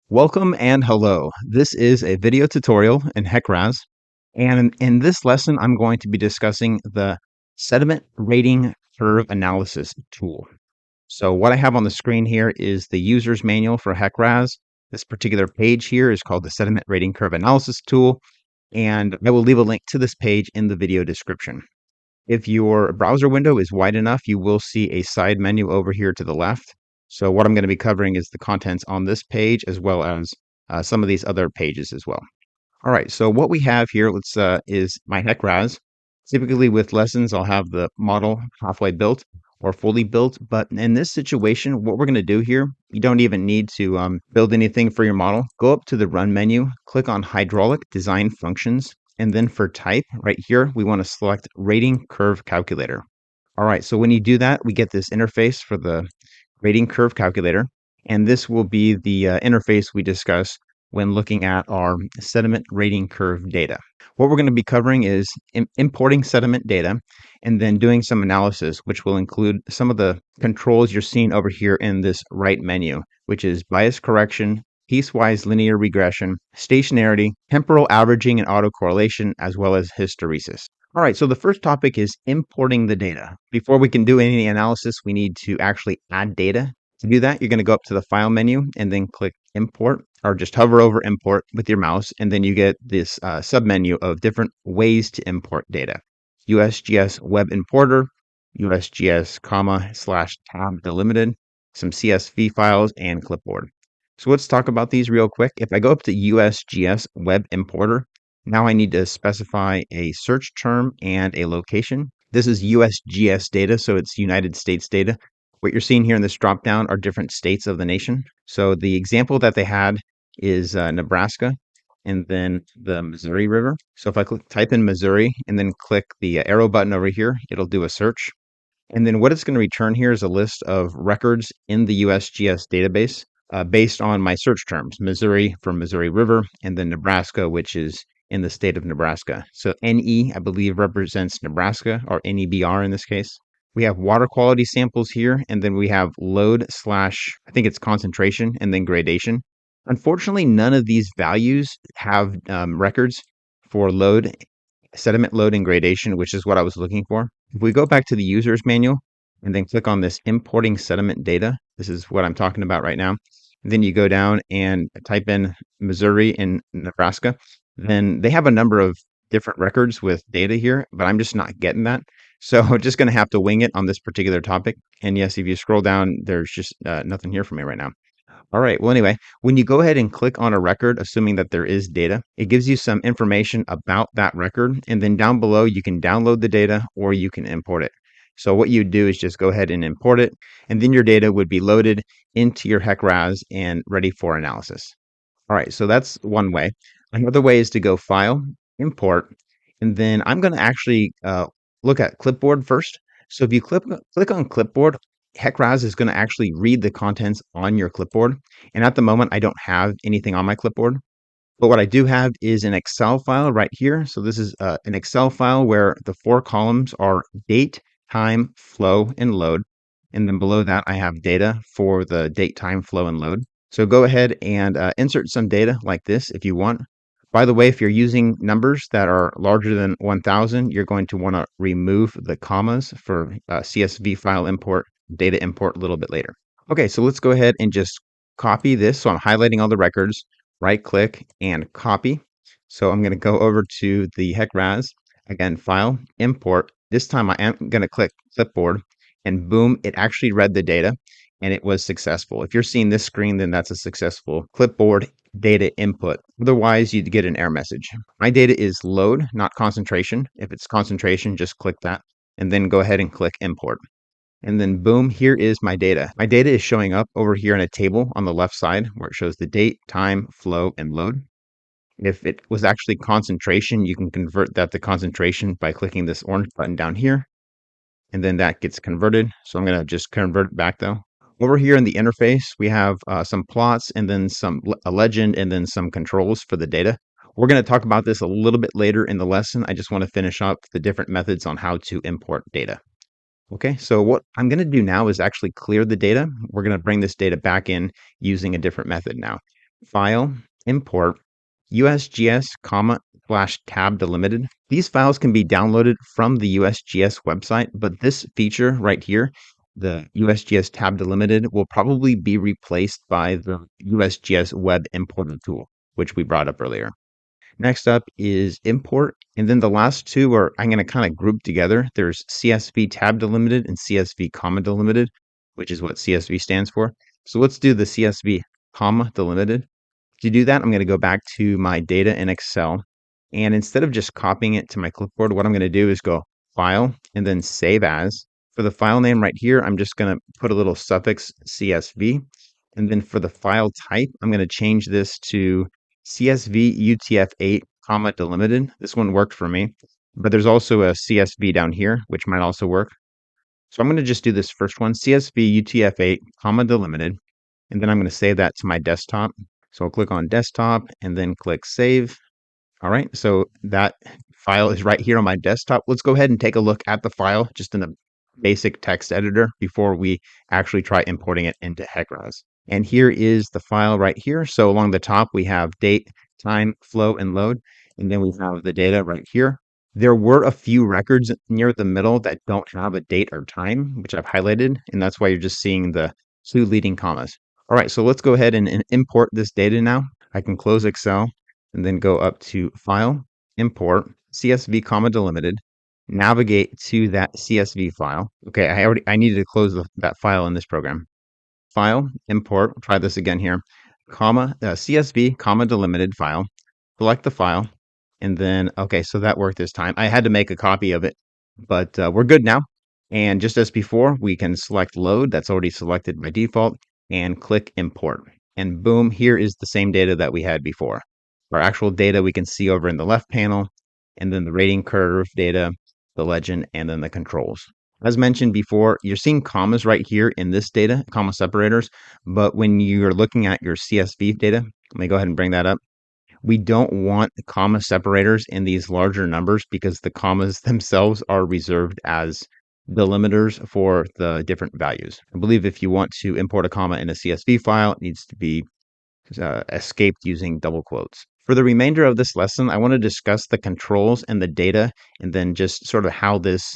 Welcome and hello. This is a video tutorial in HEC RAS, and in this lesson, I'm going to be discussing the sediment rating curve analysis tool. So what I have on the screen here is the user's manual for HEC RAS. This particular page here is called the sediment rating curve analysis tool, and I will leave a link to this page in the video description. If your browser window is wide enough, you will see a side menu over here to the left. So what I'm going to be covering is the contents on this page as well as some of these other pages as well. All right, so what we have here is my HEC RAS. Typically with lessons, I'll have the model halfway built or fully built. But in this situation, what we're going to do here, you don't even need to build anything for your model. Go up to the Run menu, click on Hydraulic Design Functions, and then for type, right here, we want to select Rating Curve Calculator. All right, so when you do that, we get this interface for the Rating Curve Calculator, and this will be the interface we discuss when looking at our sediment rating curve data. What we're going to be covering is importing sediment data and then doing some analysis, which will include some of the controls you're seeing over here in this right menu, which is bias correction, piecewise linear regression, stationarity, temporal averaging and autocorrelation, as well as hysteresis. All right, so the first topic is importing the data. Before we can do any analysis, we need to actually add data. To do that, you're going to go up to the File menu and then click Import, or just hover over Import with your mouse, and then you get this submenu of different ways to import data. USGS Web Importer, USGS, /tab delimited, some CSV files, and clipboard. So let's talk about these real quick. If I go up to USGS Web Importer, now I need to specify a search term and a location. This is USGS data, so it's United States data. What you're seeing here in this dropdown are different states of the nation. So the example that they had is Nebraska and then the Missouri River. So if I type in Missouri and then click the arrow button over here, it'll do a search. And then what it's going to return here is a list of records in the USGS database based on my search terms, Missouri for Missouri River, and then Nebraska, which is in the state of Nebraska. So NE, I believe, represents Nebraska, or NEBR in this case. We have water quality samples here, and then we have load / I think it's concentration, and then gradation. Unfortunately, none of these values have records for load, sediment load, and gradation, which is what I was looking for. If we go back to the user's manual and then click on this importing sediment data, this is what I'm talking about right now. And then you go down and type in Missouri and Nebraska. Then they have a number of different records with data here, but I'm just not getting that. So I'm just going to have to wing it on this particular topic. And yes, if you scroll down, there's just nothing here for me right now. All right. Well, anyway, when you go ahead and click on a record, assuming that there is data, it gives you some information about that record. And then down below, you can download the data or you can import it. So what you do is just go ahead and import it, and then your data would be loaded into your HEC RAS and ready for analysis. All right. So that's one way. Another way is to go File, Import, and then I'm going to actually look at Clipboard first. So if you click on Clipboard, HEC RAS is going to actually read the contents on your clipboard. And at the moment, I don't have anything on my clipboard. But what I do have is an Excel file right here. So this is an Excel file where the 4 columns are date, time, flow, and load. And then below that, I have data for the date, time, flow, and load. So go ahead and insert some data like this if you want. By the way, if you're using numbers that are larger than 1000, you're going to want to remove the commas for CSV file import, data import a little bit later. Okay, so let's go ahead and just copy this. So I'm highlighting all the records, right click and copy. So I'm going to go over to the HEC RAS, again, file, import. This time I am going to click clipboard, and boom, it actually read the data and it was successful. If you're seeing this screen, then that's a successful clipboard data input. Otherwise, you'd get an error message. My data is load, not concentration. If it's concentration, just click that and then go ahead and click import. And then boom, here is my data. My data is showing up over here in a table on the left side where it shows the date, time, flow, and load. If it was actually concentration, you can convert that to concentration by clicking this orange button down here. And then that gets converted. So I'm going to just convert it back though. Over here in the interface, we have some plots and then a legend and then some controls for the data. We're going to talk about this a little bit later in the lesson. I just want to finish up the different methods on how to import data. Okay, so what I'm going to do now is actually clear the data. We're going to bring this data back in using a different method now. File, Import, USGS, comma, slash tab delimited. These files can be downloaded from the USGS website, but this feature right here, the USGS tab delimited, will probably be replaced by the USGS web importer tool, which we brought up earlier. Next up is import. And then the last two are, I'm going to kind of group together. There's CSV tab delimited and CSV comma delimited, which is what CSV stands for. So let's do the CSV comma delimited. To do that, I'm going to go back to my data in Excel. And instead of just copying it to my clipboard, what I'm going to do is go File and then Save As. For the file name right here, I'm just going to put a little suffix CSV. And then for the file type, I'm going to change this to CSV UTF-8, comma delimited. This one worked for me. But there's also a CSV down here, which might also work. So I'm going to just do this first one, CSV UTF-8, comma delimited. And then I'm going to save that to my desktop. So I'll click on desktop and then click save. All right, so that file is right here on my desktop. Let's go ahead and take a look at the file just in a basic text editor before we actually try importing it into HEC RAS. And here is the file right here. So along the top, we have date, time, flow, and load. And then we have the data right here. There were a few records near the middle that don't have a date or time, which I've highlighted. And that's why you're just seeing the two leading commas. All right, so let's go ahead and import this data now. I can close Excel and then go up to File, Import, CSV, comma delimited, navigate to that CSV file. Okay, I needed to close that file in this program. File, Import, try this again here, CSV, comma delimited file, select the file, and then, okay, so that worked this time. I had to make a copy of it, but we're good now. And just as before, we can select load, that's already selected by default, and click import. And boom, here is the same data that we had before. Our actual data we can see over in the left panel, and then the rating curve data, the legend, and then the controls. As mentioned before, you're seeing commas right here in this data, comma separators, but when you're looking at your CSV data, let me go ahead and bring that up. We don't want comma separators in these larger numbers because the commas themselves are reserved as delimiters for the different values. I believe if you want to import a comma in a CSV file, it needs to be escaped using double quotes. For the remainder of this lesson, I want to discuss the controls and the data, and then just sort of how this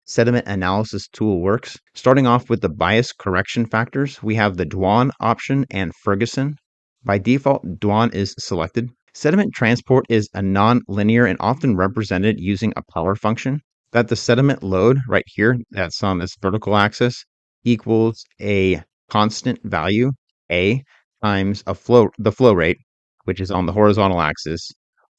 sediment analysis tool works. Starting off with the bias correction factors, we have the Dwan option and Ferguson. By default, Dwan is selected. Sediment transport is a non-linear and often represented using a power function. That the sediment load right here, that's on this vertical axis, equals a constant value, A, times the flow rate, which is on the horizontal axis,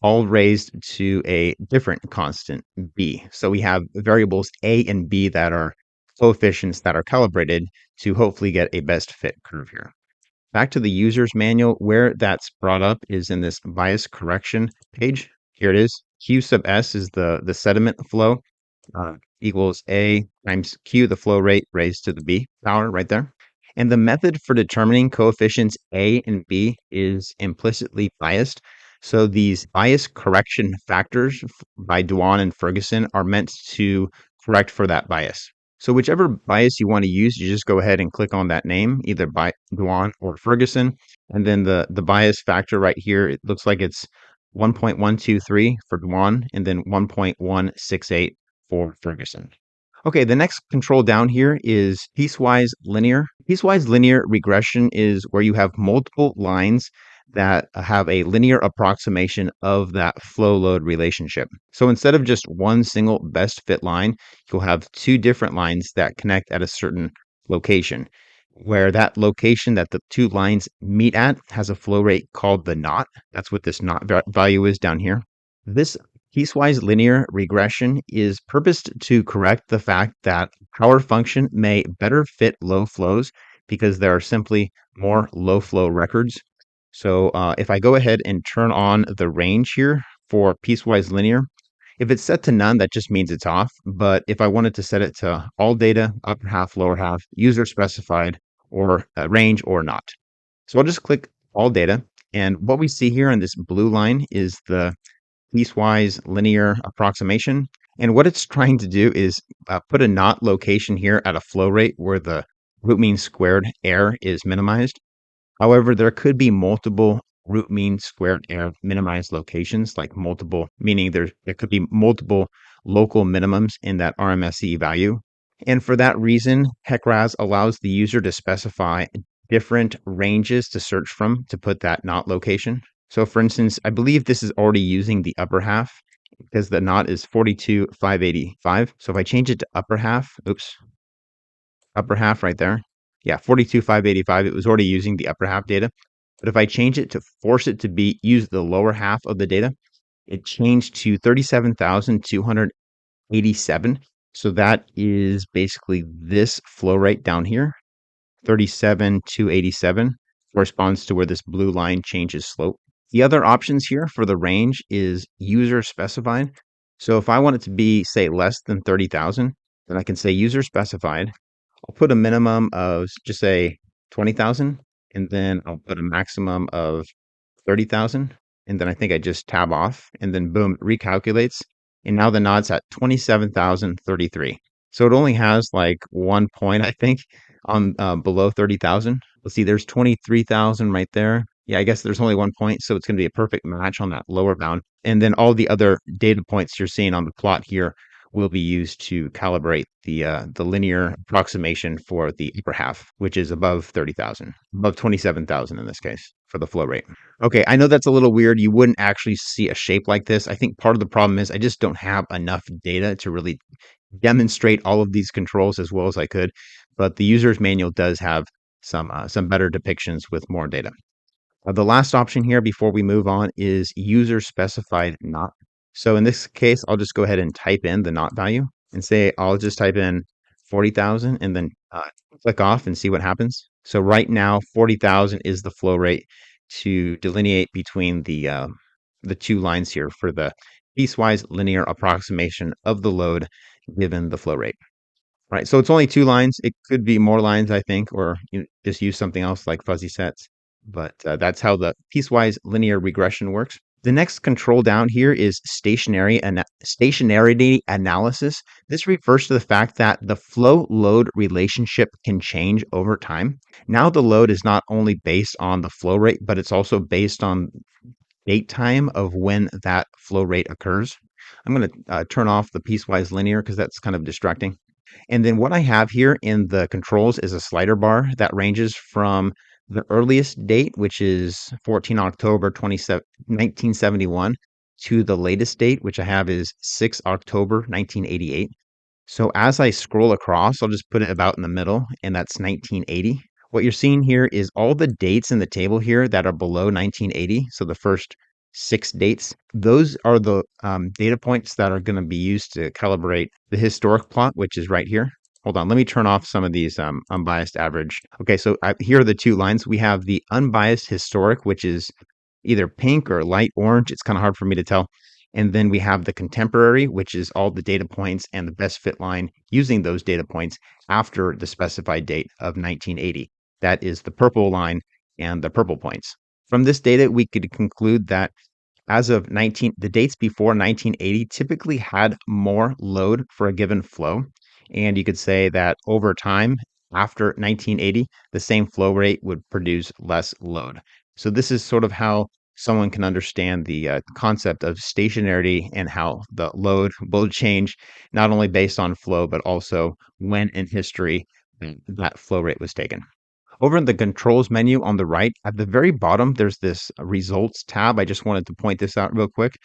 all raised to a different constant, B. So we have variables A and B that are coefficients that are calibrated to hopefully get a best fit curve here. Back to the user's manual, where that's brought up is in this bias correction page. Here it is. Q sub S is the sediment flow, equals A times Q, the flow rate raised to the B power right there. And the method for determining coefficients A and B is implicitly biased. So these bias correction factors by Dwan and Ferguson are meant to correct for that bias. So whichever bias you want to use, you just go ahead and click on that name, either by Dwan or Ferguson. And then the bias factor right here, it looks like it's 1.123 for Dwan and then 1.168 for Ferguson. Okay, the next control down here is piecewise linear. Piecewise linear regression is where you have multiple lines that have a linear approximation of that flow load relationship. So instead of just one single best fit line, you'll have two different lines that connect at a certain location, where that location that the two lines meet at has a flow rate called the knot. That's what this knot value is down here. This piecewise linear regression is purposed to correct the fact that power function may better fit low flows because there are simply more low flow records. So if I go ahead and turn on the range here for piecewise linear, if it's set to none, that just means it's off. But if I wanted to set it to all data, upper half, lower half, user specified, or range or not. So I'll just click all data. And what we see here on this blue line is the piecewise linear approximation. And what it's trying to do is put a knot location here at a flow rate where the root mean squared error is minimized. However, there could be multiple root mean squared error minimized locations, like multiple, meaning there could be multiple local minimums in that RMSE value. And for that reason, HEC RAS allows the user to specify different ranges to search from to put that knot location. So for instance, I believe this is already using the upper half because the knot is 42,585. So if I change it to upper half, upper half right there. Yeah, 42,585. It was already using the upper half data. But if I change it to force it to use the lower half of the data, it changed to 37,287. So that is basically this flow rate down here. 37,287 corresponds to where this blue line changes slope. The other options here for the range is user specified. So if I want it to be, say, less than 30,000, then I can say user specified. I'll put a minimum of just say 20,000, and then I'll put a maximum of 30,000. And then I think I just tab off, and then boom, it recalculates. And now the knot's at 27,033. So it only has like 1 point, I think, on below 30,000. Let's see, there's 23,000 right there. Yeah, I guess there's only 1 point, so it's going to be a perfect match on that lower bound. And then all the other data points you're seeing on the plot here will be used to calibrate the linear approximation for the upper half, which is above 30,000, above 27,000 in this case for the flow rate. Okay, I know that's a little weird. You wouldn't actually see a shape like this. I think part of the problem is I just don't have enough data to really demonstrate all of these controls as well as I could, but the user's manual does have some better depictions with more data. The last option here before we move on is user specified knot. So in this case, I'll just go ahead and type in the knot value and say I'll just type in 40,000 and then click off and see what happens. So right now, 40,000 is the flow rate to delineate between the two lines here for the piecewise linear approximation of the load given the flow rate. Right, so it's only 2 lines. It could be more lines, I think, or just use something else like fuzzy sets. But that's how the piecewise linear regression works. The next control down here is stationarity analysis. This refers to the fact that the flow-load relationship can change over time. Now the load is not only based on the flow rate, but it's also based on date time of when that flow rate occurs. I'm going to turn off the piecewise linear because that's kind of distracting. And then what I have here in the controls is a slider bar that ranges from the earliest date, which is 14 October 1971, to the latest date, which I have is 6 October 1988. So as I scroll across, I'll just put it about in the middle, and that's 1980. What you're seeing here is all the dates in the table here that are below 1980. So the first 6 dates, those are the data points that are going to be used to calibrate the historic plot, which is right here. Hold on, let me turn off some of these unbiased average. Okay, so here are the 2 lines. We have the unbiased historic, which is either pink or light orange. It's kind of hard for me to tell. And then we have the contemporary, which is all the data points and the best fit line using those data points after the specified date of 1980. That is the purple line and the purple points. From this data, we could conclude that as of the dates before 1980 typically had more load for a given flow. And you could say that over time, after 1980, the same flow rate would produce less load. So this is sort of how someone can understand the concept of stationarity and how the load will change, not only based on flow, but also when in history that flow rate was taken. Over in the controls menu on the right, at the very bottom, there's this results tab. I just wanted to point this out real quick.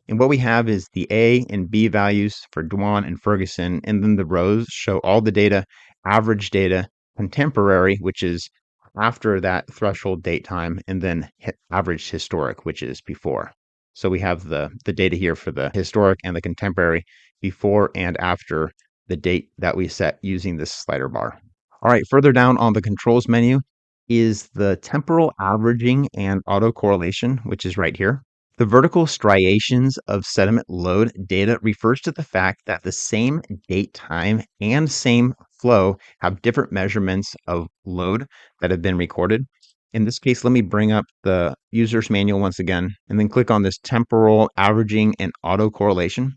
And what we have is the A and B values for Dwan and Ferguson, and then the rows show all the data, average data, contemporary, which is after that threshold date time, and then average historic, which is before. So we have the data here for the historic and the contemporary before and after the date that we set using this slider bar. All right, further down on the controls menu is the temporal averaging and autocorrelation, which is right here. The vertical striations of sediment load data refers to the fact that the same date time and same flow have different measurements of load that have been recorded. In this case, let me bring up the user's manual once again, and then click on this temporal averaging and autocorrelation.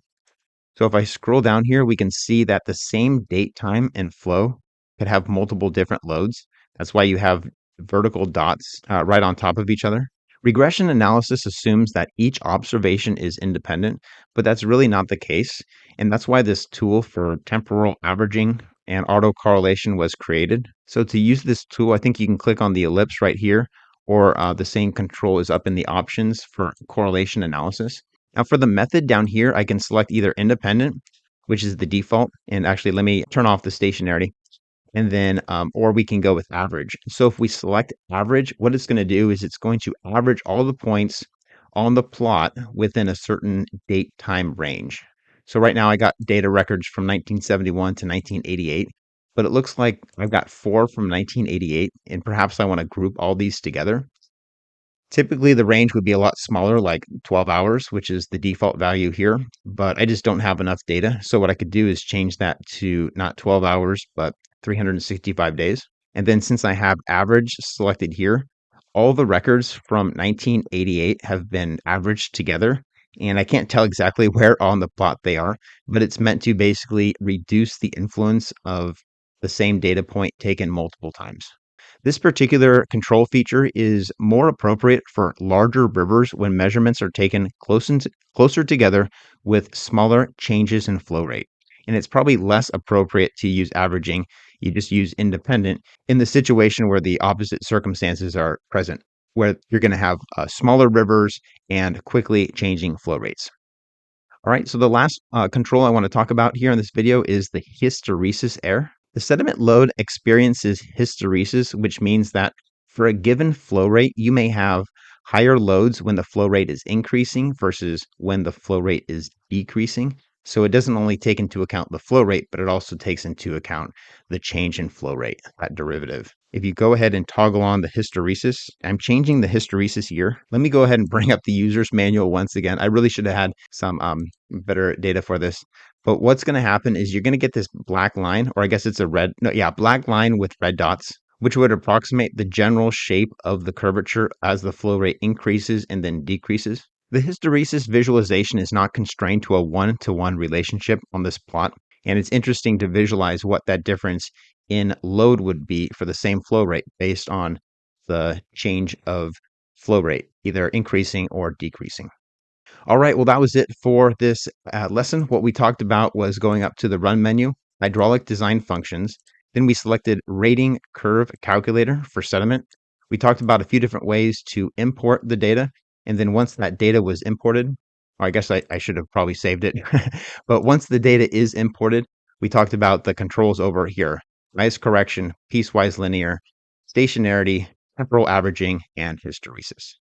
So if I scroll down here, we can see that the same date time and flow could have multiple different loads. That's why you have vertical dots right on top of each other. Regression analysis assumes that each observation is independent, but that's really not the case. And that's why this tool for temporal averaging and autocorrelation was created. So to use this tool, I think you can click on the ellipse right here, or the same control is up in the options for correlation analysis. Now for the method down here, I can select either independent, which is the default. And actually, let me turn off the stationarity, and then or we can go with average. So if we select average, what it's going to do is it's going to average all the points on the plot within a certain date time range. So right now I got data records from 1971 to 1988, but it looks like I've got 4 from 1988, and perhaps I want to group all these together. Typically, the range would be a lot smaller, like 12 hours, which is the default value here, but I just don't have enough data. So what I could do is change that to not 12 hours, but 365 days. And then since I have average selected here, all the records from 1988 have been averaged together. And I can't tell exactly where on the plot they are, but it's meant to basically reduce the influence of the same data point taken multiple times. This particular control feature is more appropriate for larger rivers when measurements are taken closer together with smaller changes in flow rate. And it's probably less appropriate to use averaging. You just use independent in the situation where the opposite circumstances are present, where you're going to have smaller rivers and quickly changing flow rates. All right, so the last control I want to talk about here in this video is the hysteresis error. The sediment load experiences hysteresis, which means that for a given flow rate, you may have higher loads when the flow rate is increasing versus when the flow rate is decreasing. So it doesn't only take into account the flow rate, but it also takes into account the change in flow rate, that derivative. If you go ahead and toggle on the hysteresis, I'm changing the hysteresis here. Let me go ahead and bring up the user's manual once again. I really should have had some better data for this. But what's going to happen is you're going to get this black line, or I guess it's a black line with red dots, which would approximate the general shape of the curvature as the flow rate increases and then decreases. The hysteresis visualization is not constrained to a one-to-one relationship on this plot, and it's interesting to visualize what that difference in load would be for the same flow rate based on the change of flow rate, either increasing or decreasing. All right, well, that was it for this lesson. What we talked about was going up to the Run menu, hydraulic design functions. Then we selected rating curve calculator for sediment. We talked about a few different ways to import the data. And then once that data was imported, or I guess I should have probably saved it. But once the data is imported, we talked about the controls over here: bias correction, piecewise linear, stationarity, temporal averaging, and hysteresis.